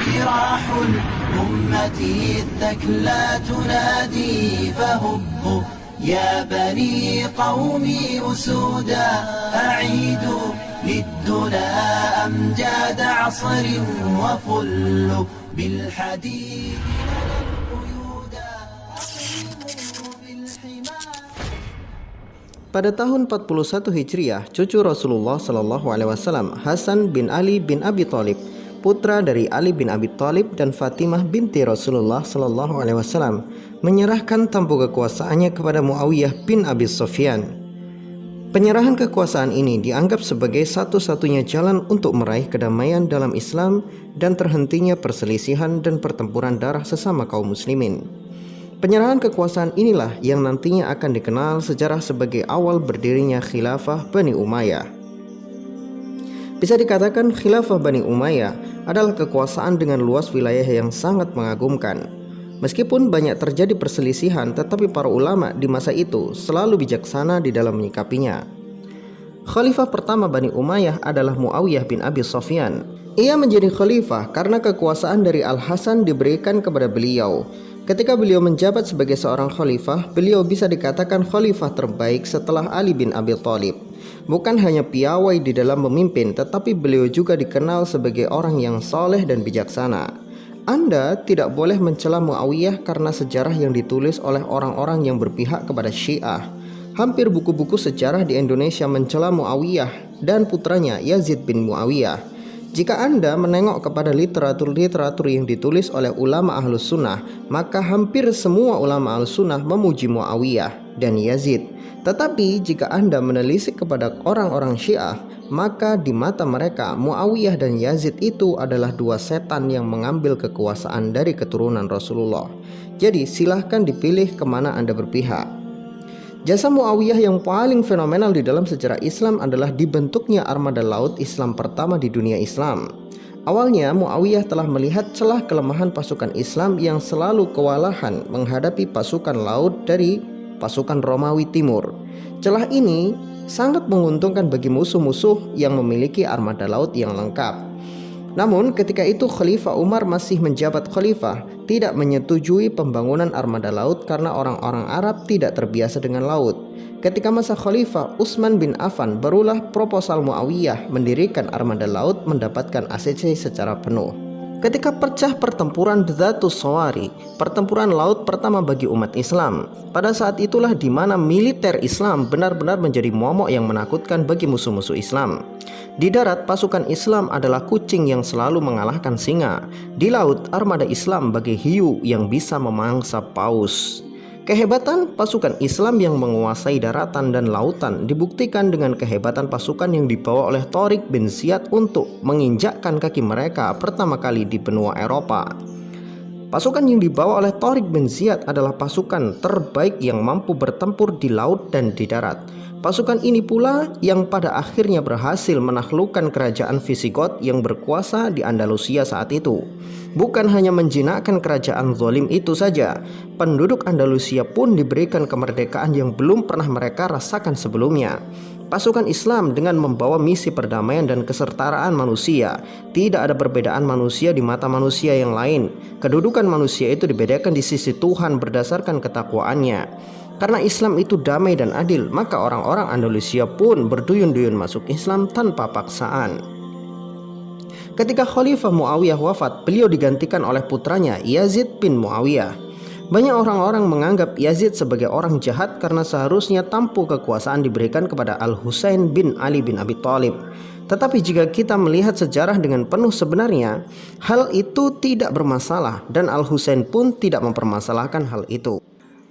جراح الأمة الثكلى تنادي فهبوا يا بني قومي أسودا أعيدوا للدنا أمجاد عصر وفلوا بالحديد قيودا أقيموا بالحمى. Pada tahun 41 Hijriah, cucu Rasulullah Shallallahu Alaihi Wasallam, Hasan bin Ali bin Abi Thalib, putra dari Ali bin Abi Thalib dan Fatimah binti Rasulullah Shallallahu Alaihi Wasallam, menyerahkan tampuk kekuasaannya kepada Muawiyah bin Abi Sufyan. Penyerahan kekuasaan ini dianggap sebagai satu-satunya jalan untuk meraih kedamaian dalam Islam dan terhentinya perselisihan dan pertempuran darah sesama kaum muslimin. Penyerahan kekuasaan inilah yang nantinya akan dikenal sejarah sebagai awal berdirinya Khilafah Bani Umayyah. Bisa dikatakan Khilafah Bani Umayyah adalah kekuasaan dengan luas wilayah yang sangat mengagumkan. Meskipun banyak terjadi perselisihan, tetapi para ulama di masa itu selalu bijaksana di dalam menyikapinya. Khalifah pertama Bani Umayyah adalah Muawiyah bin Abi Sufyan. Ia menjadi khalifah karena kekuasaan dari Al-Hasan diberikan kepada beliau. Ketika beliau menjabat sebagai seorang khalifah, beliau bisa dikatakan khalifah terbaik setelah Ali bin Abi Thalib. Bukan hanya piawai di dalam memimpin, tetapi beliau juga dikenal sebagai orang yang soleh dan bijaksana. Anda tidak boleh mencela Muawiyah karena sejarah yang ditulis oleh orang-orang yang berpihak kepada Syiah. Hampir buku-buku sejarah di Indonesia mencela Muawiyah dan putranya Yazid bin Muawiyah. Jika Anda menengok kepada literatur-literatur yang ditulis oleh ulama Ahlus Sunnah, maka hampir semua ulama Ahlus Sunnah memuji Muawiyah dan Yazid. Tetapi jika Anda menelisik kepada orang-orang Syiah, maka di mata mereka Muawiyah dan Yazid itu adalah dua setan yang mengambil kekuasaan dari keturunan Rasulullah. Jadi silahkan dipilih kemana Anda berpihak. Jasa Muawiyah yang paling fenomenal di dalam sejarah Islam adalah dibentuknya armada laut Islam pertama di dunia Islam. Awalnya Muawiyah telah melihat celah kelemahan pasukan Islam yang selalu kewalahan menghadapi pasukan laut dari pasukan Romawi Timur. Celah ini sangat menguntungkan bagi musuh-musuh yang memiliki armada laut yang lengkap. Namun ketika itu Khalifah Umar masih menjabat khalifah, tidak menyetujui pembangunan armada laut karena orang-orang Arab tidak terbiasa dengan laut. Ketika masa Khalifah Utsman bin Affan, barulah proposal Muawiyah mendirikan armada laut mendapatkan ACC secara penuh. Ketika pecah pertempuran Dzatus Shawari, pertempuran laut pertama bagi umat Islam, pada saat itulah di mana militer Islam benar-benar menjadi momok yang menakutkan bagi musuh-musuh Islam. Di darat, pasukan Islam adalah kucing yang selalu mengalahkan singa. Di laut, armada Islam bagai hiu yang bisa memangsa paus. Kehebatan pasukan Islam yang menguasai daratan dan lautan dibuktikan dengan kehebatan pasukan yang dibawa oleh Tariq bin Ziyad untuk menginjakkan kaki mereka pertama kali di benua Eropa. Pasukan yang dibawa oleh Tariq bin Ziyad adalah pasukan terbaik yang mampu bertempur di laut dan di darat. Pasukan ini pula yang pada akhirnya berhasil menaklukkan kerajaan Visigoth yang berkuasa di Andalusia saat itu. Bukan hanya menjinakkan kerajaan zalim itu saja, penduduk Andalusia pun diberikan kemerdekaan yang belum pernah mereka rasakan sebelumnya. Pasukan Islam dengan membawa misi perdamaian dan kesetaraan manusia. Tidak ada perbedaan manusia di mata manusia yang lain. Kedudukan manusia itu dibedakan di sisi Tuhan berdasarkan ketakwaannya. Karena Islam itu damai dan adil, maka orang-orang Andalusia pun berduyun-duyun masuk Islam tanpa paksaan. Ketika Khalifah Muawiyah wafat, beliau digantikan oleh putranya Yazid bin Muawiyah. Banyak orang-orang menganggap Yazid sebagai orang jahat karena seharusnya tampuk kekuasaan diberikan kepada Al-Husain bin Ali bin Abi Thalib. Tetapi jika kita melihat sejarah dengan penuh sebenarnya, hal itu tidak bermasalah dan Al-Husain pun tidak mempermasalahkan hal itu.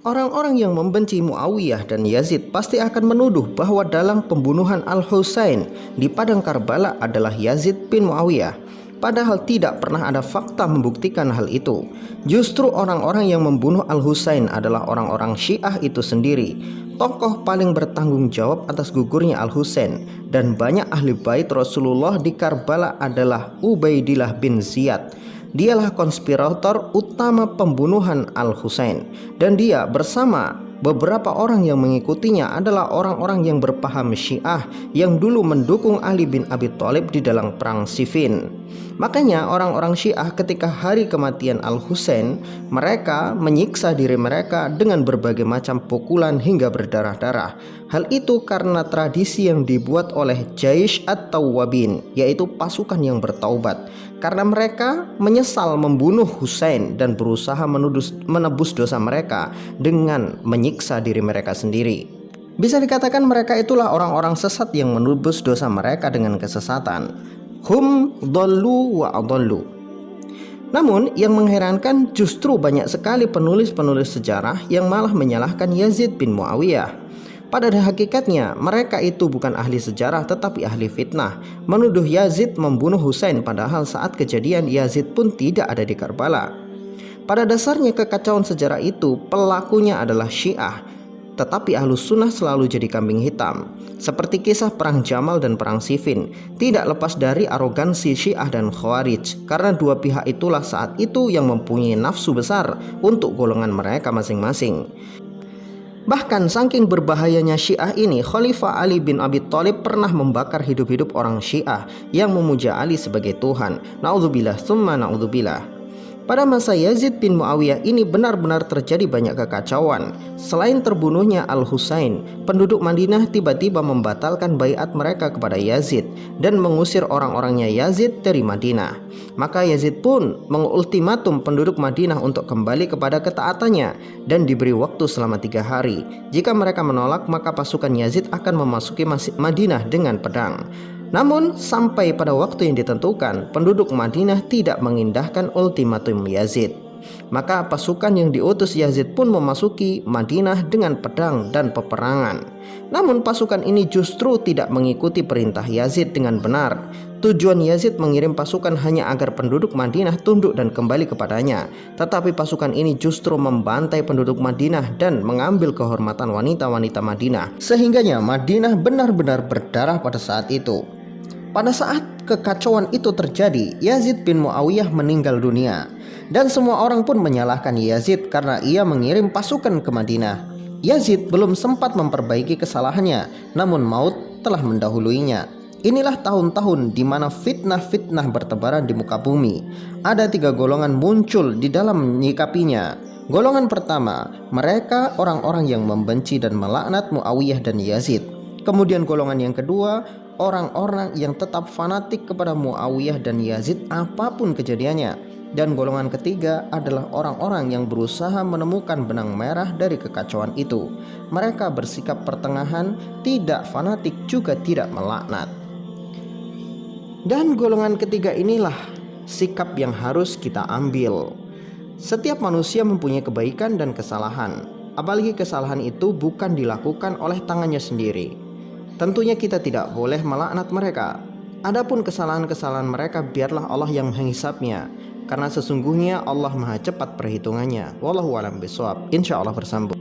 Orang-orang yang membenci Muawiyah dan Yazid pasti akan menuduh bahwa dalam pembunuhan Al-Husain di padang Karbala adalah Yazid bin Muawiyah. Padahal tidak pernah ada fakta membuktikan hal itu. Justru orang-orang yang membunuh Al-Husain adalah orang-orang Syiah itu sendiri. Tokoh paling bertanggung jawab atas gugurnya Al-Husain dan banyak ahli bait Rasulullah di Karbala adalah Ubaidillah bin Ziyad. Dialah konspirator utama pembunuhan Al-Husain dan dia bersama beberapa orang yang mengikutinya adalah orang-orang yang berpaham Syiah yang dulu mendukung Ali bin Abi Thalib di dalam perang Siffin. Makanya orang-orang Syiah ketika hari kematian Al-Husain, mereka menyiksa diri mereka dengan berbagai macam pukulan hingga berdarah-darah. Hal itu karena tradisi yang dibuat oleh Jaish at-Tawwabin, yaitu pasukan yang bertaubat. Karena mereka menyesal membunuh Husain dan berusaha menebus dosa mereka dengan menyiksa diri mereka sendiri. Bisa dikatakan mereka itulah orang-orang sesat yang menebus dosa mereka dengan kesesatan. Hum dhallu wa adallu. Namun yang mengherankan justru banyak sekali penulis-penulis sejarah yang malah menyalahkan Yazid bin Muawiyah. Pada hakikatnya mereka itu bukan ahli sejarah tetapi ahli fitnah, menuduh Yazid membunuh Husain padahal saat kejadian Yazid pun tidak ada di Karbala. Pada dasarnya kekacauan sejarah itu pelakunya adalah Syiah, tetapi Ahlus Sunnah selalu jadi kambing hitam. Seperti kisah perang Jamal dan perang Siffin, tidak lepas dari arogansi Syiah dan Khawarij, karena dua pihak itulah saat itu yang mempunyai nafsu besar untuk golongan mereka masing-masing. Bahkan saking berbahayanya Syiah ini, Khalifah Ali bin Abi Thalib pernah membakar hidup-hidup orang Syiah yang memuja Ali sebagai Tuhan. Na'udzubillah tsumma na'udzubillah. Pada masa Yazid bin Muawiyah ini benar-benar terjadi banyak kekacauan. Selain terbunuhnya Al-Husain, penduduk Madinah tiba-tiba membatalkan baiat mereka kepada Yazid dan mengusir orang-orangnya Yazid dari Madinah. Maka Yazid pun mengultimatum penduduk Madinah untuk kembali kepada ketaatannya dan diberi waktu selama 3 hari. Jika mereka menolak, maka pasukan Yazid akan memasuki Madinah dengan pedang. Namun sampai pada waktu yang ditentukan, penduduk Madinah tidak mengindahkan ultimatum Yazid. Maka pasukan yang diutus Yazid pun memasuki Madinah dengan pedang dan peperangan. Namun pasukan ini justru tidak mengikuti perintah Yazid dengan benar. Tujuan Yazid mengirim pasukan hanya agar penduduk Madinah tunduk dan kembali kepadanya. Tetapi pasukan ini justru membantai penduduk Madinah dan mengambil kehormatan wanita-wanita Madinah. Sehingganya Madinah benar-benar berdarah pada saat itu. Pada saat kekacauan itu terjadi, Yazid bin Muawiyah meninggal dunia. Dan semua orang pun menyalahkan Yazid karena ia mengirim pasukan ke Madinah. Yazid belum sempat memperbaiki kesalahannya, namun maut telah mendahuluinya. Inilah tahun-tahun di mana fitnah-fitnah bertebaran di muka bumi. Ada 3 golongan muncul di dalam menyikapinya. Golongan pertama, mereka orang-orang yang membenci dan melaknat Muawiyah dan Yazid. Kemudian golongan yang kedua, orang-orang yang tetap fanatik kepada Muawiyah dan Yazid apapun kejadiannya. Dan golongan ketiga adalah orang-orang yang berusaha menemukan benang merah dari kekacauan itu. Mereka bersikap pertengahan, tidak fanatik juga tidak melaknat. Dan golongan ketiga inilah sikap yang harus kita ambil. Setiap manusia mempunyai kebaikan dan kesalahan, apalagi kesalahan itu bukan dilakukan oleh tangannya sendiri. Tentunya kita tidak boleh melaknat mereka. Adapun kesalahan-kesalahan mereka biarlah Allah yang menghisapnya, karena sesungguhnya Allah Maha cepat perhitungannya. Wallahu a'lam bishawab. Insyaallah bersambung.